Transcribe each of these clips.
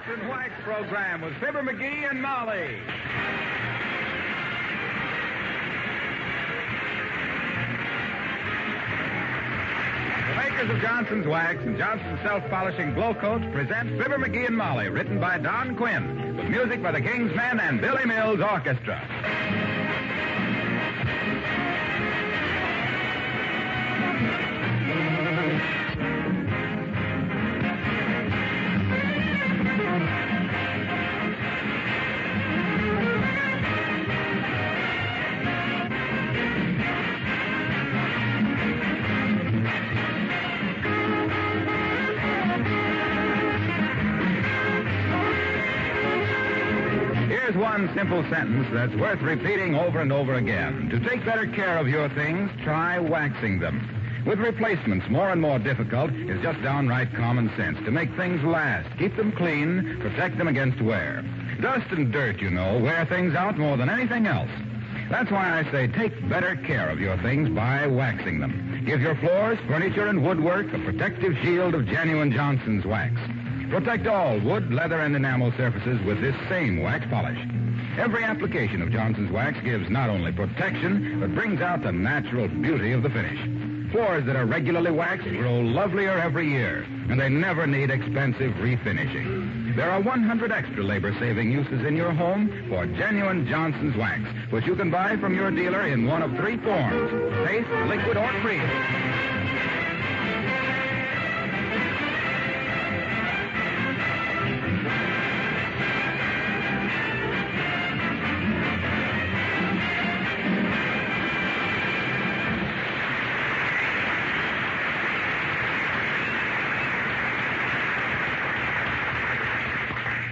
Johnson's Wax program with Fibber McGee and Molly. The makers of Johnson's Wax and Johnson's Self-Polishing Glow Coats present Fibber McGee and Molly, written by Don Quinn, with music by the King's Men and Billy Mills Orchestra. One simple sentence that's worth repeating over and over again. To take better care of your things, try waxing them. With replacements more and more difficult, it's just downright common sense to make things last, keep them clean, protect them against wear. Dust and dirt, you know, wear things out more than anything else. That's why I say take better care of your things by waxing them. Give your floors, furniture, and woodwork a protective shield of genuine Johnson's Wax. Protect all wood, leather, and enamel surfaces with this same wax polish. Every application of Johnson's Wax gives not only protection, but brings out the natural beauty of the finish. Floors that are regularly waxed grow lovelier every year, and they never need expensive refinishing. There are 100 extra labor-saving uses in your home for genuine Johnson's Wax, which you can buy from your dealer in one of three forms: paste, liquid, or cream.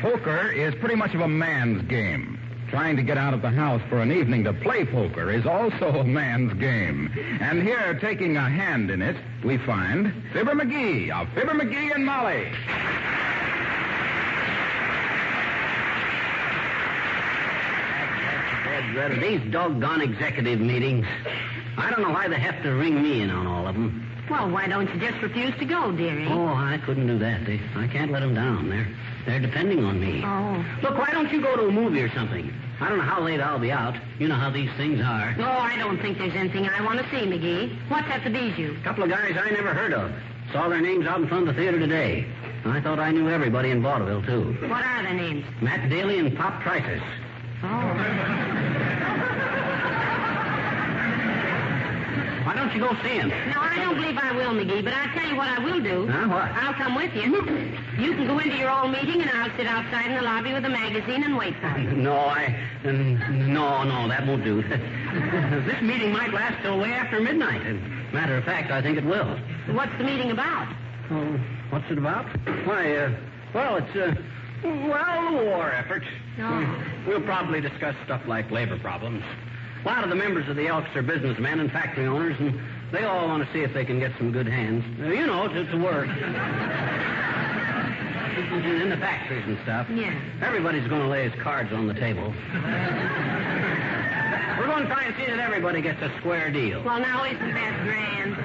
Poker is pretty much of a man's game. Trying to get out of the house for an evening to play poker is also a man's game. And here, taking a hand in it, we find Fibber McGee of Fibber McGee and Molly. These doggone executive meetings. I don't know why they have to ring me in on all of them. Well, why don't you just refuse to go, dearie? Oh, I couldn't do that. I can't let them down. They're depending on me. Oh. Look, why don't you go to a movie or something? I don't know how late I'll be out. You know how these things are. Oh, I don't think there's anything I want to see, McGee. What's at the Bijou? A couple of guys I never heard of. Saw their names out in front of the theater today. I thought I knew everybody in vaudeville, too. What are their names? Matt Daly and Pop Trices. Oh. Why don't you go see him? No, I don't believe I will, McGee, but I'll tell you what I will do. Huh, what? I'll come with you. You can go into your old meeting, and I'll sit outside in the lobby with a magazine and wait for you. No, No, that won't do. This meeting might last till way after midnight. And matter of fact, I think it will. What's the meeting about? Oh, what's it about? Why, it's the war effort. Oh. We'll probably discuss stuff like labor problems. A lot of the members of the Elks are businessmen and factory owners, and they all want to see if they can get some good hands. To work. In the factories and stuff. Yeah. Everybody's going to lay his cards on the table. We're going to try and see that everybody gets a square deal. Well, now, isn't that grand?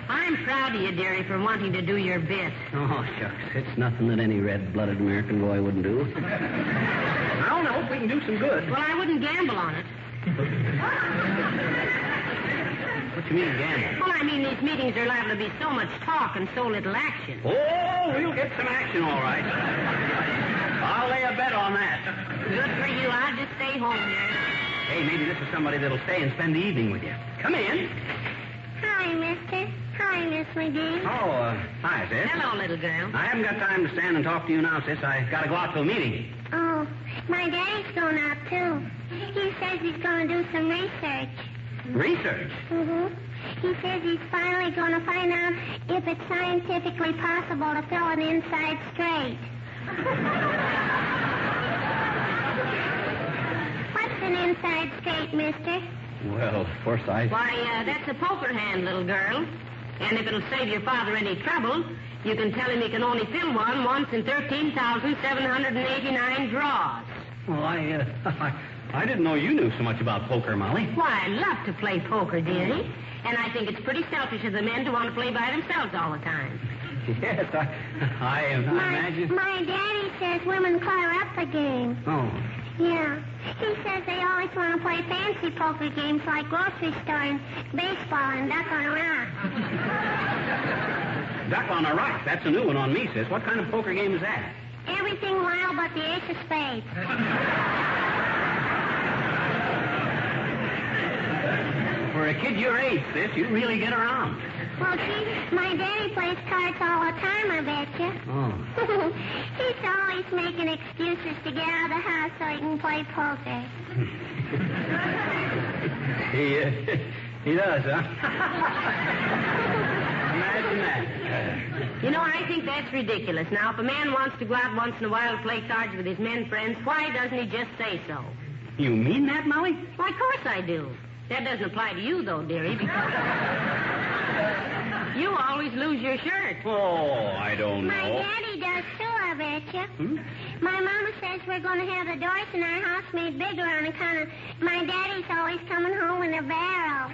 I'm proud of you, dearie, for wanting to do your bit. Oh, shucks. It's nothing that any red-blooded American boy wouldn't do. I don't know if we can do some good. Well, I wouldn't gamble on it. What you mean, gamble? Well, I mean, these meetings are liable to be so much talk and so little action. Oh, we'll get some action, all right. I'll lay a bet on that. Good for you. I'll just stay home here. Hey, maybe this is somebody that'll stay and spend the evening with you. Come in. Hi, mister. Hi, Miss McGee. Oh, hi, sis. Hello, little girl. I haven't got time to stand and talk to you now, sis. I got to go out to a meeting. Oh, my daddy's going out, too. He says he's going to do some research. Research? Mm-hmm. He says he's finally going to find out if it's scientifically possible to fill an inside straight. What's an inside straight, mister? Well, of course I... Why, that's a poker hand, little girl. And if it'll save your father any trouble, you can tell him he can only fill one once in 13,789 draws. Well, I didn't know you knew so much about poker, Molly. Why, I love to play poker, dearie. And I think it's pretty selfish of the men to want to play by themselves all the time. Yes, I imagine. My daddy says women clear up the game. Oh. Yeah. He says they always want to play fancy poker games like grocery store and baseball and duck on a rock. Duck on a rock. That's a new one on me, sis. What kind of poker game is that? Everything wild but the ace of spades. For a kid your age, sis, you really get around. Well, gee, my daddy plays cards all the time, I bet you. Oh. He's always making excuses to get out of the house so he can play poker. He does, huh? Imagine that. You know, I think that's ridiculous. Now, if a man wants to go out once in a while to play cards with his men friends, why doesn't he just say so? You mean that, Molly? Why, of course I do. That doesn't apply to you, though, dearie, because you always lose your shirt. Oh, I don't know. My daddy does, too, I bet you. My mama says we're going to have the doors in our house made bigger on account of my daddy's always coming home in a barrel.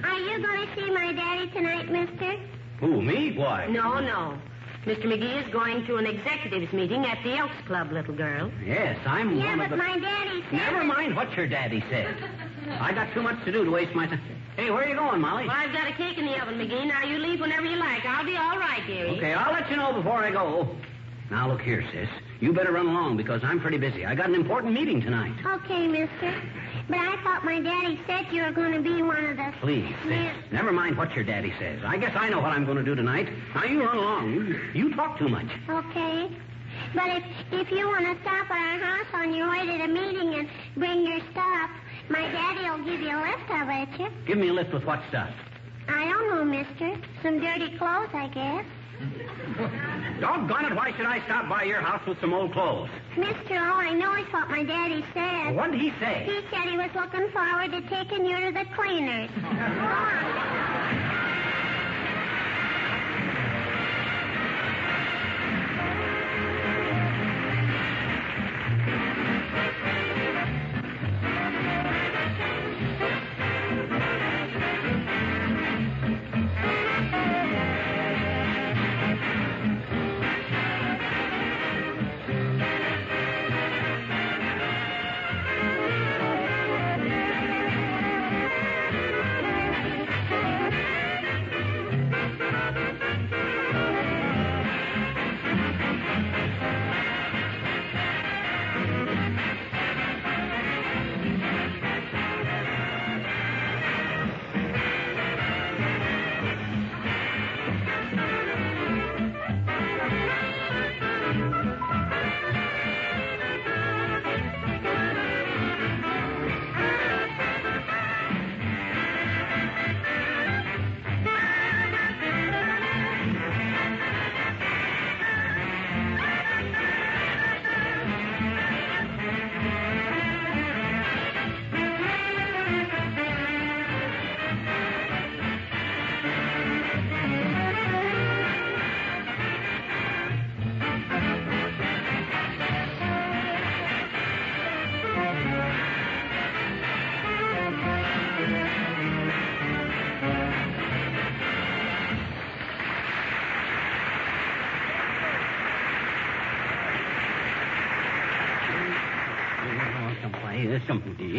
Are you going to see my daddy tonight, mister? Who, me? Why? No. Mr. McGee is going to an executives meeting at the Elks Club, little girl. Yes, I'm Yeah, one but of the... my daddy said... Never mind what your daddy said. I got too much to do to waste my time. Hey, where are you going, Molly? Well, I've got a cake in the oven, McGee. Now, you leave whenever you like. I'll be all right, dearie. Okay, I'll let you know before I go. Now, look here, sis. You better run along because I'm pretty busy. I got an important meeting tonight. Okay, mister. But I thought my daddy said you were going to be one of the... Please, sis. Never mind what your daddy says. I guess I know what I'm going to do tonight. Now, you run along. You talk too much. Okay. But if you want to stop at our house on your way to the meeting and bring your stuff, my daddy will give you a lift, I bet you. Give me a lift with what stuff? I don't know, mister. Some dirty clothes, I guess. Doggone it, why should I stop by your house with some old clothes? Mister, all I know is what my daddy said. Well, what did he say? He said he was looking forward to taking you to the cleaners.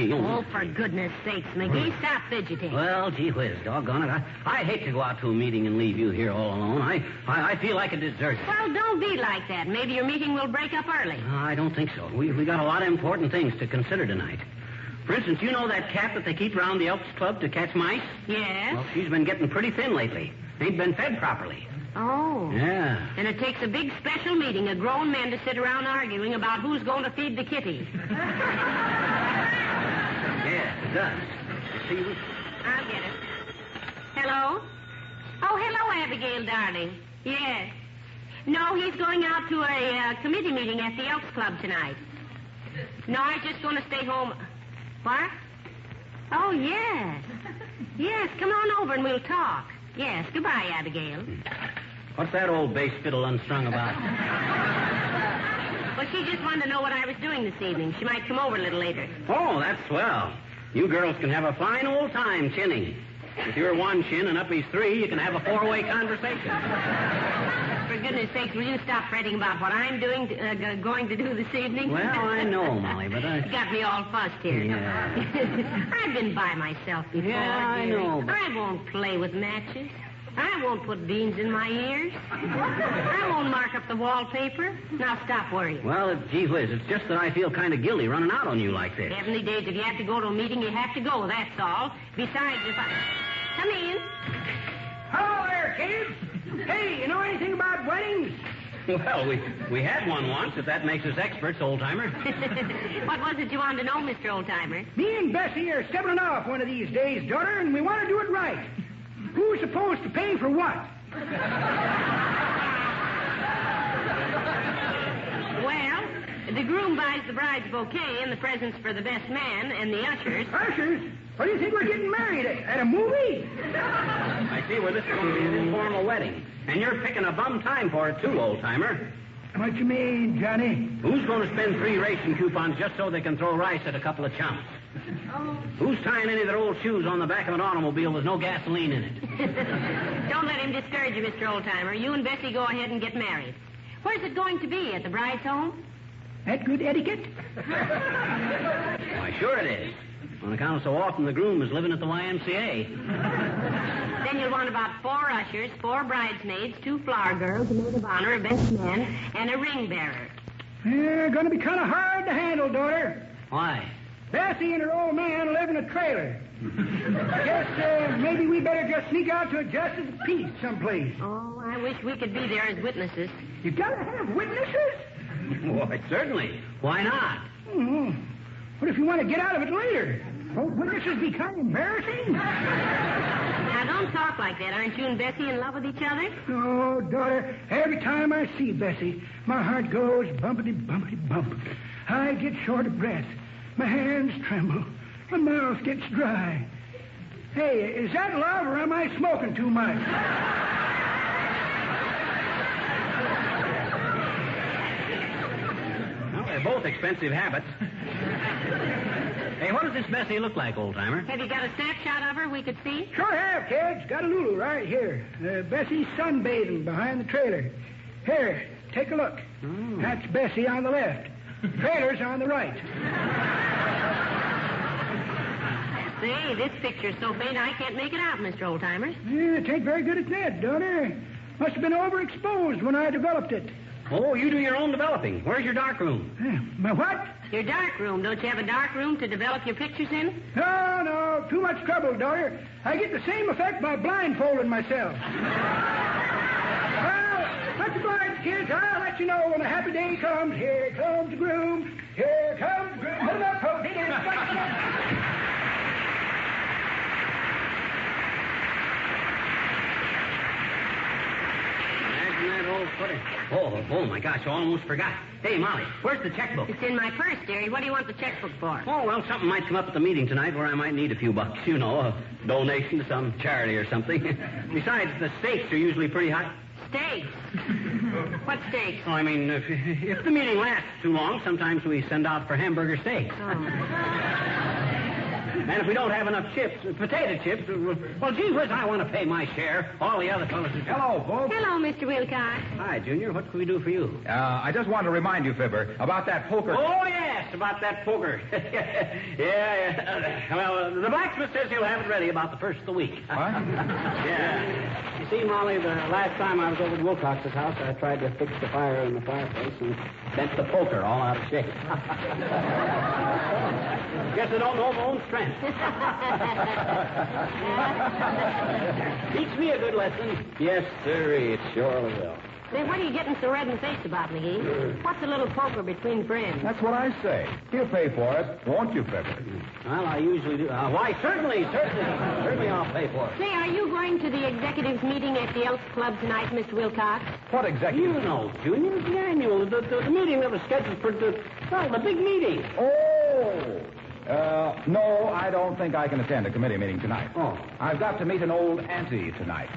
Go on. Oh, for goodness sakes, McGee, stop fidgeting. Well, gee whiz, doggone it. I hate to go out to a meeting and leave you here all alone. I feel like a deserter. Well, don't be like that. Maybe your meeting will break up early. I don't think so. We got a lot of important things to consider tonight. For instance, you know that cat that they keep around the Elks Club to catch mice? Yes? Well, she's been getting pretty thin lately. Ain't been fed properly. Oh. Yeah. And it takes a big special meeting of grown men to sit around arguing about who's going to feed the kitty. Yes, it does. You see, I'll get it. Hello? Oh, hello, Abigail, darling. Yes. No, he's going out to a committee meeting at the Elks Club tonight. No, I'm just going to stay home. What? Oh, yes. Yes, come on over and we'll talk. Yes, goodbye, Abigail. What's that old bass fiddle unstrung about? Well, she just wanted to know what I was doing this evening. She might come over a little later. Oh, that's swell. You girls can have a fine old time chinning. With your one chin and Uppy's three, you can have a four-way conversation. For goodness sakes, will you stop fretting about what I'm going to do this evening? Well, I know, Molly, but I... You got me all fussed here. Yeah. I've been by myself before. Yeah, I dearie. know, but... I won't play with matches. I won't put beans in my ears. I won't mark up the wallpaper. Now stop worrying. Well, gee whiz, it's just that I feel kind of guilty running out on you like this. Heavenly days, if you have to go to a meeting, you have to go, that's all. Besides, if I... Come in. Hello there, kids. Hey, you know anything about weddings? Well, we had one once, if that makes us experts, old-timer. What was it you wanted to know, Mr. Old-Timer? Me and Bessie are stepping off one of these days, daughter, and we want to do it right. Who's supposed to pay for what? Well, the groom buys the bride's bouquet and the presents for the best man and the ushers. Ushers? What do you think we're getting married at a movie? I see where this is going to be an informal wedding. And you're picking a bum time for it, too, old-timer. What you mean, Johnny? Who's going to spend 3 ration coupons just so they can throw rice at a couple of chumps? Who's tying any of their old shoes on the back of an automobile with no gasoline in it? Don't let him discourage you, Mr. Old-Timer. You and Bessie go ahead and get married. Where's it going to be? At the bride's home? That good etiquette? Why, sure it is. On account of so often the groom is living at the YMCA. Then you'll want about 4 ushers, 4 bridesmaids, 2 flower girls, a maid of honor, a best man, and a ring bearer. They're going to be kind of hard to handle, daughter. Why? Bessie and her old man live in a trailer. I guess maybe we better just sneak out to a justice of peace someplace. Oh, I wish we could be there as witnesses. You got to have witnesses? Why, certainly. Why not? Mm-hmm. What if you want to get out of it later? Won't witnesses be kind of embarrassing? Now, don't talk like that. Aren't you and Bessie in love with each other? Oh, daughter, every time I see Bessie, my heart goes bumpity, bumpity, bump. I get short of breath. My hands tremble. My mouth gets dry. Hey, is that love or am I smoking too much? Well, they're both expensive habits. Hey, what does this Bessie look like, old-timer? Have you got a snapshot of her we could see? Sure have, kids. Got a Lulu right here. Bessie's sunbathing behind the trailer. Here, take a look. Oh. That's Bessie on the left. Trailer's on the right. Say, this picture's so faint I can't make it out, Mr. Old-Timer. Yeah, it ain't very good at that, daughter. Must have been overexposed when I developed it. Oh, you do your own developing. Where's your dark room? My what? Your dark room. Don't you have a dark room to develop your pictures in? No, too much trouble, daughter. I get the same effect by blindfolding myself. Well, much obliged, kids. I'll let you know when a happy day comes. Here comes the groom. Here comes the groom. Hold up, folks. Oh, my gosh, I almost forgot. Hey, Molly, where's the checkbook? It's in my purse, dearie. What do you want the checkbook for? Oh, well, something might come up at the meeting tonight where I might need a few bucks. You know, a donation to some charity or something. Besides, the stakes are usually pretty high. Steaks? What steaks? Oh, I mean, if the meeting lasts too long, sometimes we send out for hamburger steaks. Oh. And if we don't have enough chips, potato chips, well, gee whiz, I want to pay my share. All the other fellas... Hello, folks. Hello, Mr. Wilcox. Hi, Junior. What can we do for you? I just want to remind you, Fibber, about that poker... Oh, yes, about that poker. yeah. Well, the blacksmith says he'll have it ready about the first of the week. What? Yeah. You see, Molly, the last time I was over at Wilcox's house, I tried to fix the fire in the fireplace and bent the poker all out of shape. Guess I don't know my own strength. Teach me a good lesson. Yes, sir, it surely will. Say, what are you getting so red in the face about, McGee? What's a little poker between friends? That's what I say. He'll pay for it, won't you, Fibber? Well, I usually do. Why, certainly I'll pay for it. Say, are you going to the executives' meeting at the Elks Club tonight, Mr. Wilcox? What exactly? You know, Junior, the annual, the meeting that was scheduled for the big meeting. Oh! No, I don't think I can attend a committee meeting tonight. Oh. I've got to meet an old auntie tonight.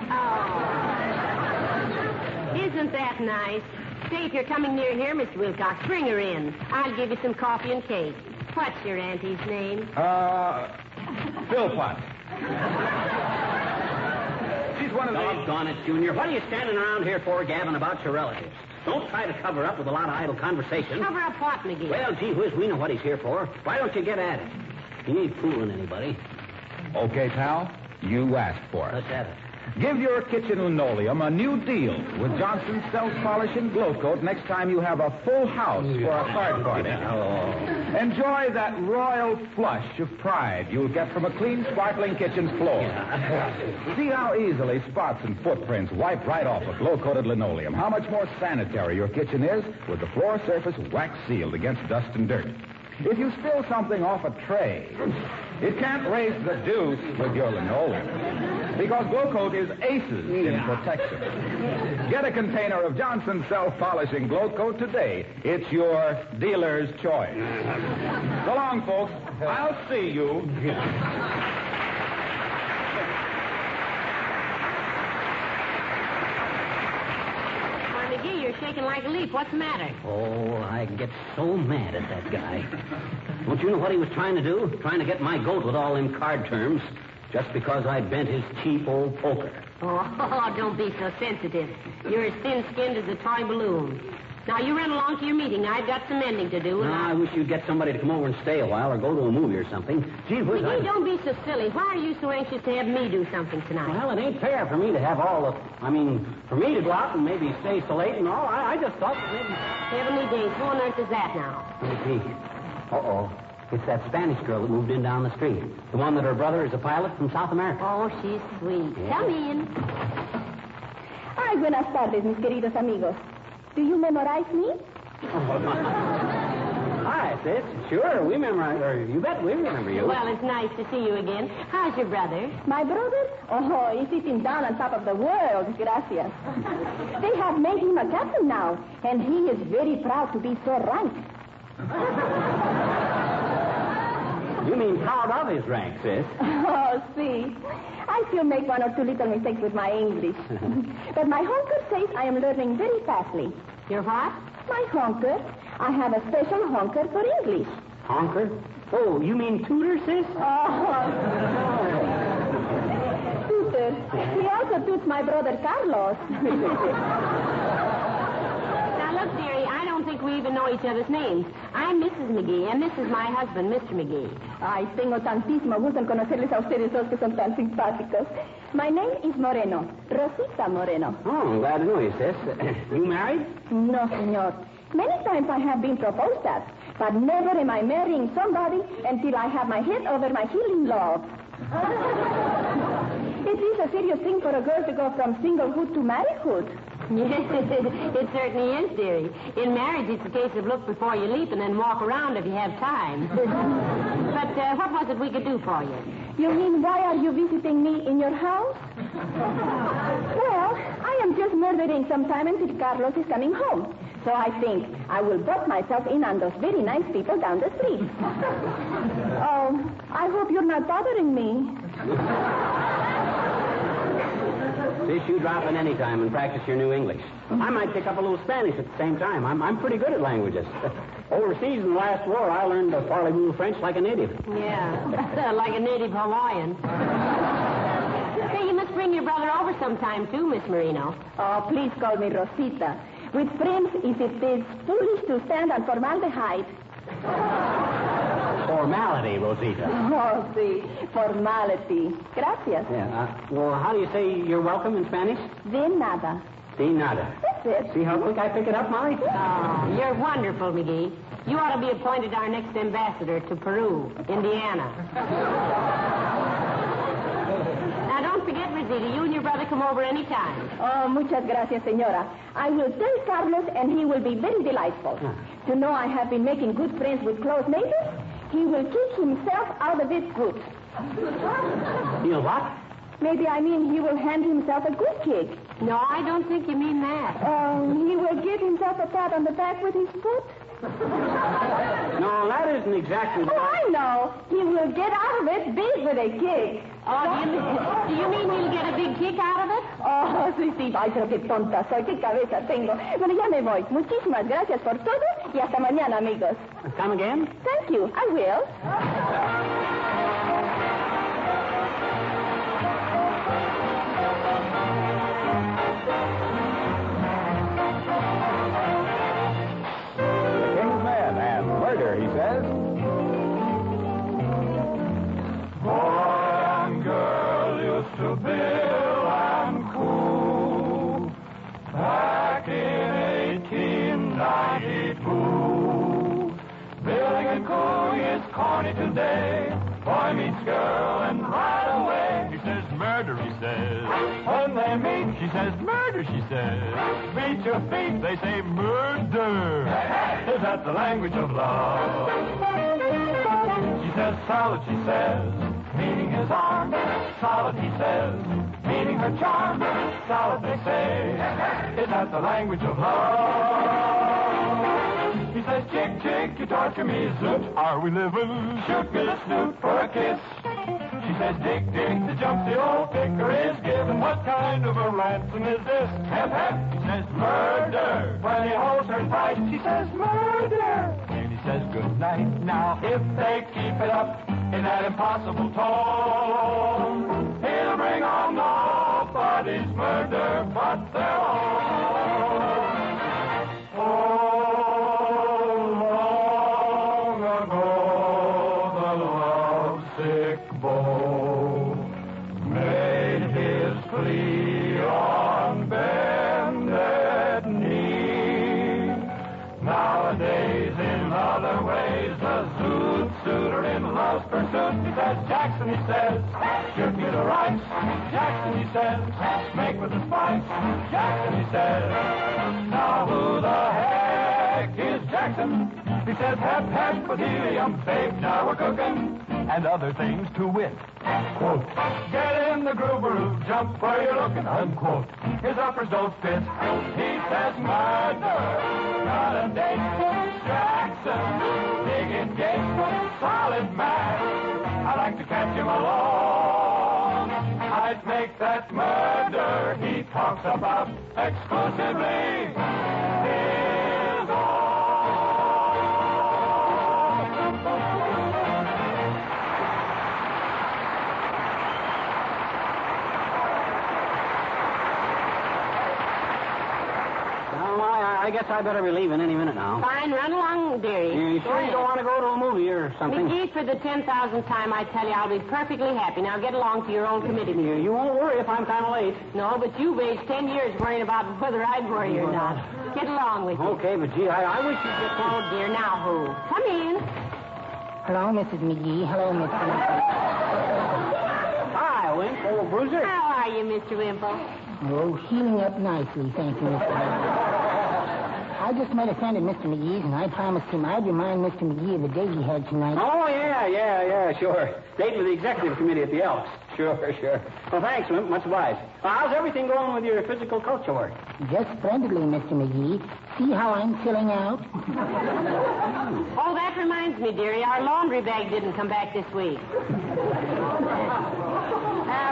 Oh. Isn't that nice? Say, if you're coming near here, Mr. Wilcox, bring her in. I'll give you some coffee and cake. What's your auntie's name? Philpott. he's one of the... Doggone it, Junior. What are you standing around here for, gabbing about your relatives? Don't try to cover up with a lot of idle conversation. Cover up what, McGee? Well, gee whiz, we know what he's here for. Why don't you get at it? He ain't fooling anybody. Okay, pal. You asked for it. Let's have it. Give your kitchen linoleum a new deal with Johnson's self-polishing glow coat next time you have a full house for a card party. Enjoy that royal flush of pride you'll get from a clean, sparkling kitchen floor. See how easily spots and footprints wipe right off a glow-coated linoleum. How much more sanitary your kitchen is with the floor surface wax-sealed against dust and dirt. If you spill something off a tray, it can't raise the deuce with your linoleum because Glow Coat is aces in protection. Get a container of Johnson's self-polishing Glow Coat today. It's your dealer's choice. So long, folks. I'll see you. McGee, you're shaking like a leaf. What's the matter? Oh, I get so mad at that guy. Don't you know what he was trying to do? Trying to get my goat with all them card terms just because I bent his cheap old poker. Oh, don't be so sensitive. You're as thin-skinned as a toy balloon. Now, you run along to your meeting. I've got some mending to do. No, I wish you'd get somebody to come over and stay a while or go to a movie or something. Gee whiz, McGee, don't be so silly. Why are you so anxious to have me do something tonight? Well, it ain't fair for me to have all the... for me to go out and maybe stay so late and all. I just thought that maybe... Heavenly days. Who on earth is that now? Hey, uh-oh. It's that Spanish girl that moved in down the street. The one that her brother is a pilot from South America. Oh, she's sweet. Yeah. Come in. Ay, buenas tardes, mis queridos amigos. Do you memorize me? Hi, sis. Sure, we memorize... Or you bet we remember you. Well, it's nice to see you again. How's your brother? My brother? Oh, he's sitting down on top of the world. Gracias. They have made him a captain now, and he is very proud to be so ranked. You mean proud of his rank, sis? Oh, see. I still make one or two little mistakes with my English. But my honker says I am learning very fastly. Your what? My honker. I have a special honker for English. Honker? Oh, you mean tutor, sis? Oh. Tutor. He also toots my brother Carlos. Now, look, dearie, I don't think we even know each other's names. I'm Mrs. McGee, and this is my husband, Mr. McGee. Ay, tengo tantísimo gusto en conocerles a ustedes dos que son tan simpáticos. My name is Moreno, Rosita Moreno. Oh, I'm glad to know you, sis. You married? No, senor. Many times I have been proposed at, but never am I marrying somebody until I have my head over my heel in love. It is a serious thing for a girl to go from singlehood to marriedhood. Yes, it certainly is, dearie. In marriage, it's a case of look before you leap and then walk around if you have time. But what was it we could do for you? You mean, why are you visiting me in your house? Well, I am just murdering some time until Carlos is coming home. So I think I will butt myself in on those very nice people down the street. Oh, I hope you're not bothering me. Sis, you drop in any time and practice your new English. I might pick up a little Spanish at the same time. I'm pretty good at languages. Overseas in the last war, I learned to parlez-vous French like a native. Yeah, like a native Hawaiian. Hey, you must bring your brother over sometime, too, Miss Marino. Oh, please call me Rosita. With friends, if it is foolish to stand on formaldehyde. Formality, Rosita. Oh, see, formality. Gracias. Yeah, well, how do you say you're welcome in Spanish? De nada. De nada. That's it. See how quick I pick it up, Molly? Oh, you're wonderful, McGee. You ought to be appointed our next ambassador to Peru, Indiana. Now, don't forget, Rosita, you and your brother come over any time. Oh, muchas gracias, señora. I will tell Carlos, and he will be very delightful. To know I have been making good friends with close neighbors, he will kick himself out of it good. You know what? Maybe I mean he will hand himself a good kick. No, I don't think you mean that. He will give himself a pat on the back with his foot. No, that isn't exactly Oh, I know. He will get out of it big with a kick. Oh, do you mean he'll get a big kick out of it? Oh, sí. Ay, pero qué tonta soy, qué cabeza tengo. Bueno, ya me voy. Muchísimas gracias por todo y hasta mañana, amigos. Come again? Thank you. I will. corny today. Boy meets girl and right away. He says murder, he says. When they meet, she says murder, she says. Beat your feet, they say murder. Is that the language of love? She says solid, she says, meaning his arm. Solid, he says, meaning her charm. Solid, they say. Is that the language of love? He says, chick, chick, you torture me, zoot. Are we living? Shoot me the snoot for a kiss. She says, dick, dick, the jump the old picker is giving. What kind of a ransom is this? Hep, hep. He says, murder. When he holds her tight, she says, murder. And he says, good night. Now, if they keep it up in that impossible tone, he'll bring on nobody's murder but their own. He says, Jackson, he says, shoot me the rights. Jackson, he says, make with the spice. Jackson, he says, now who the heck is Jackson? He says, hep, hep, with helium, babe, now we're cooking. And other things to wit. Quote, get in the groove, jump where you're looking, unquote. His uppers don't fit. He says, murder, not a date. Jackson, big engagement, solid man. I like to catch him alone. I'd make that murder he talks about exclusively his own. I guess I better be leaving any minute now. Fine, run along, dearie. You sure you don't want to go to a movie or something? McGee, for the 10,000th time, I tell you, I'll be perfectly happy. Now get along to your old committee meeting. You won't worry if I'm kind of late. No, but you've aged 10 years worrying about whether I'd worry or not. Get along with you. Okay, but gee, I wish you'd get... Oh, dear, now who? Come in. Hello, Mrs. McGee. Hello, Mr. Wimple. Hi, Wimp. Old Bruiser. How are you, Mr. Wimple? Oh, healing up nicely, thank you, Mr. Wimple. I just met a friend at Mr. McGee's, and I promised him I'd remind Mr. McGee of the date he had tonight. Oh, yeah, sure. Date with the executive committee at the Elks. Sure. Well, thanks, Wimp. Much obliged. How's everything going with your physical culture work? Just splendidly, Mr. McGee. See how I'm filling out? Oh, that reminds me, dearie. Our laundry bag didn't come back this week.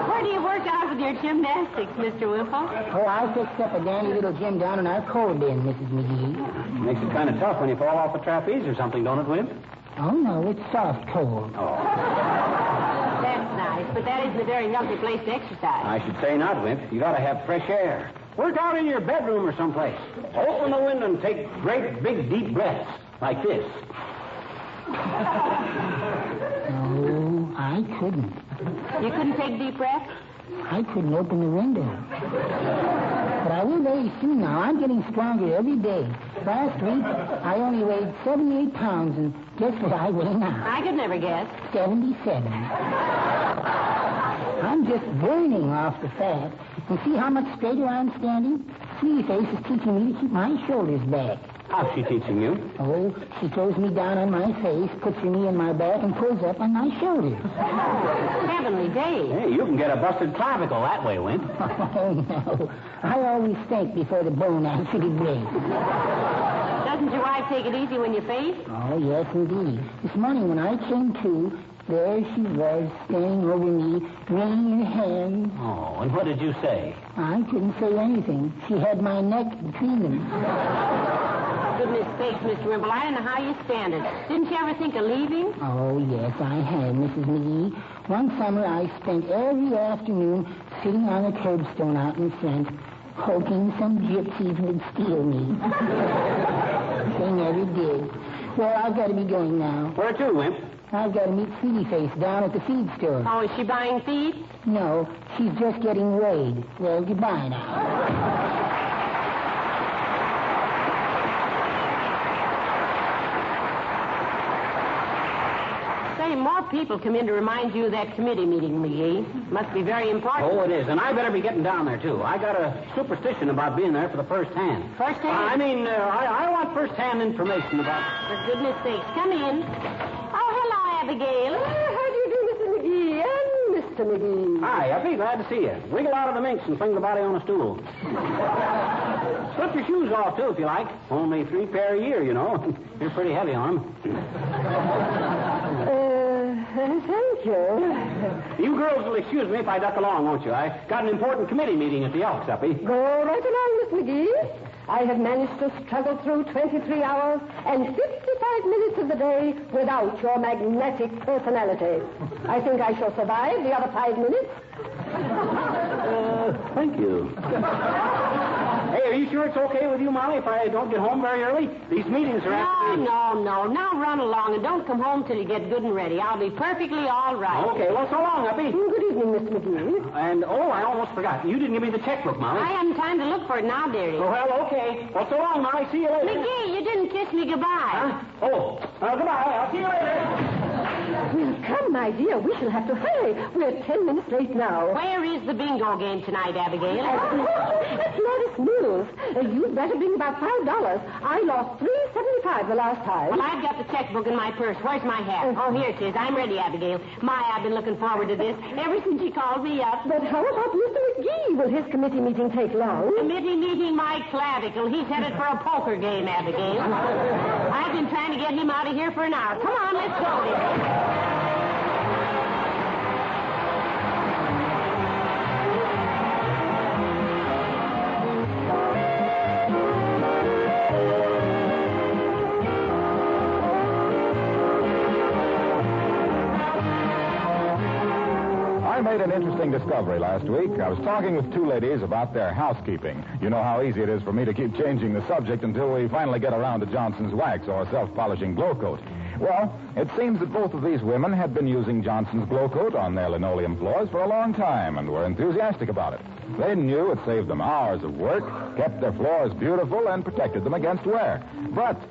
Where do you work out with your gymnastics, Mr. Wimple? Oh, I fixed up a dandy little gym down in our coal bin, Mrs. McGee. Makes it kind of tough when you fall off a trapeze or something, don't it, Wimp? Oh, no, it's soft coal. Oh. That's nice, but that isn't a very healthy place to exercise. I should say not, Wimp. You got to have fresh air. Work out in your bedroom or someplace. Open the window and take great, big, deep breaths like this. No, I couldn't. You couldn't take deep breaths? I couldn't open the window. But I will very soon now. I'm getting stronger every day. Last week, I only weighed 78 pounds, and guess what I weigh now? I could never guess. 77. I'm just burning off the fat. And see how much straighter I'm standing? Sweetie Face is teaching me to keep my shoulders back. How's she teaching you? Oh, she throws me down on my face, puts her knee in my back, and pulls up on my shoulders. Heavenly days. Hey, you can get a busted clavicle that way, Wimp. Oh, no. I always think before the bone actually breaks. Doesn't your wife take it easy when you face? Oh, yes, indeed. This morning when I came to, there she was, standing over me, wringing her hands. Oh, and what did you say? I couldn't say anything. She had my neck between them. Goodness sakes, Mr. Wimple, I don't know how you stand it. Didn't you ever think of leaving? Oh, yes, I had, Mrs. McGee. One summer I spent every afternoon sitting on a curbstone out in front, hoping some gypsies would steal me. They never did. Well, I've got to be going now. Where to, Wimp? I've got to meet Sweetie Face down at the feed store. Oh, is she buying feed? No, she's just getting weighed. Well, goodbye now. say, more people come in to remind you of that committee meeting, McGee. Must be very important. Oh, it is. And I better be getting down there, too. I got a superstition about being there for the first hand. First hand? I want first-hand information about... For goodness sakes, come in. Oh, hello, Abigail. How do you do, Mr. McGee and Mr. McGee? Hi, Effie. Glad to see you. Wiggle out of the minx and fling the body on a stool. Slip your shoes off, too, if you like. Only 3 pair a year, you know. You're pretty heavy on them. Thank you. You girls will excuse me if I duck along, won't you? I got an important committee meeting at the Elks, Uppy. Go right along, Miss McGee. I have managed to struggle through 23 hours and 55 minutes of the day without your magnetic personality. I think I shall survive the other 5 minutes. Thank you. Hey, are you sure it's okay with you, Molly, if I don't get home very early? These meetings are after... No. Now run along and don't come home till you get good and ready. I'll be perfectly all right. Okay, well, so long, Uppy. Good evening, Mr. McGee. And, I almost forgot. You didn't give me the checkbook, Molly. I haven't time to look for it now, dearie. Well, okay. Well, so long, Molly. See you later. McGee, you didn't kiss me goodbye. Huh? Goodbye. I'll see you later. Well, come, my dear. We shall have to hurry. We're 10 minutes late now. Where is the bingo game tonight, Abigail? That's modest news. You'd better bring about $5. I lost $3.75 the last time. Well, I've got the checkbook in my purse. Where's my hat? Oh, here it is. I'm ready, Abigail. I've been looking forward to this ever since you called me up. But how about Mr. McGee? Will his committee meeting take long? Committee meeting, my clavicle. He's headed for a poker game, Abigail. I've been trying to get him out of here for an hour. Come on, let's go, dear. I made an interesting discovery last week. I was talking with 2 ladies about their housekeeping. You know how easy it is for me to keep changing the subject until we finally get around to Johnson's wax or self-polishing glow coat. Well, it seems that both of these women had been using Johnson's glow coat on their linoleum floors for a long time and were enthusiastic about it. They knew it saved them hours of work, kept their floors beautiful, and protected them against wear. But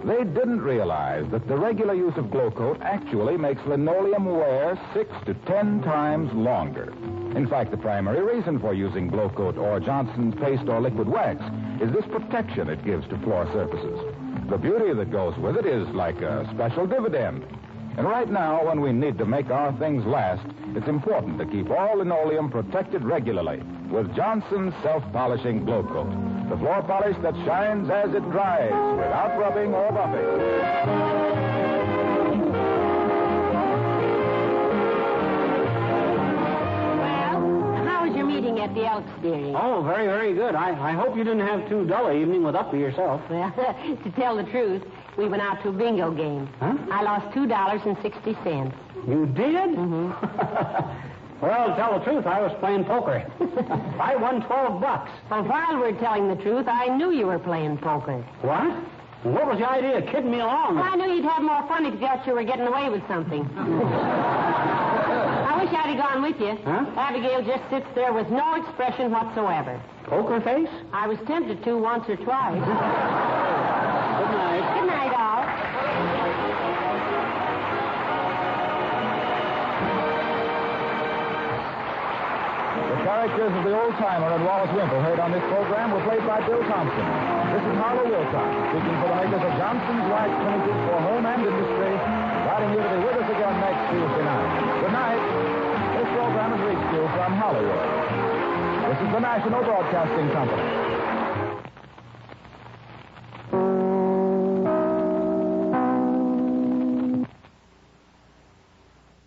they didn't realize that the regular use of glow coat actually makes linoleum wear 6 to 10 times longer. In fact, the primary reason for using glow coat or Johnson's paste or liquid wax is this protection it gives to floor surfaces. The beauty that goes with it is like a special dividend. And right now, when we need to make our things last, it's important to keep all linoleum protected regularly with Johnson's self-polishing glow coat. The floor polish that shines as it dries without rubbing or buffing. At the Elks, dearie. Oh, very, very good. I hope you didn't have too dull an evening with Uppy yourself. Well, to tell the truth, we went out to a bingo game. Huh? I lost $2.60. You did? Mm-hmm. Well, to tell the truth, I was playing poker. I won $12. Well, while we're telling the truth, I knew you were playing poker. What? What was the idea of kidding me along? Well, I knew you'd have more fun if you thought you were getting away with something. I wish I'd have gone with you. Huh? Abigail just sits there with no expression whatsoever. Poker face? I was tempted to once or twice. Good night. Good night, all. The characters of the old-timer and Wallace Wimple heard on this program were played by Bill Thompson. This is Harlow Wilcox, speaking for the makers of Johnson's Wax Finishes for Home and Industry, inviting you to be with us again next Tuesday night. Good night. This program has reached you from Hollywood. This is the National Broadcasting Company.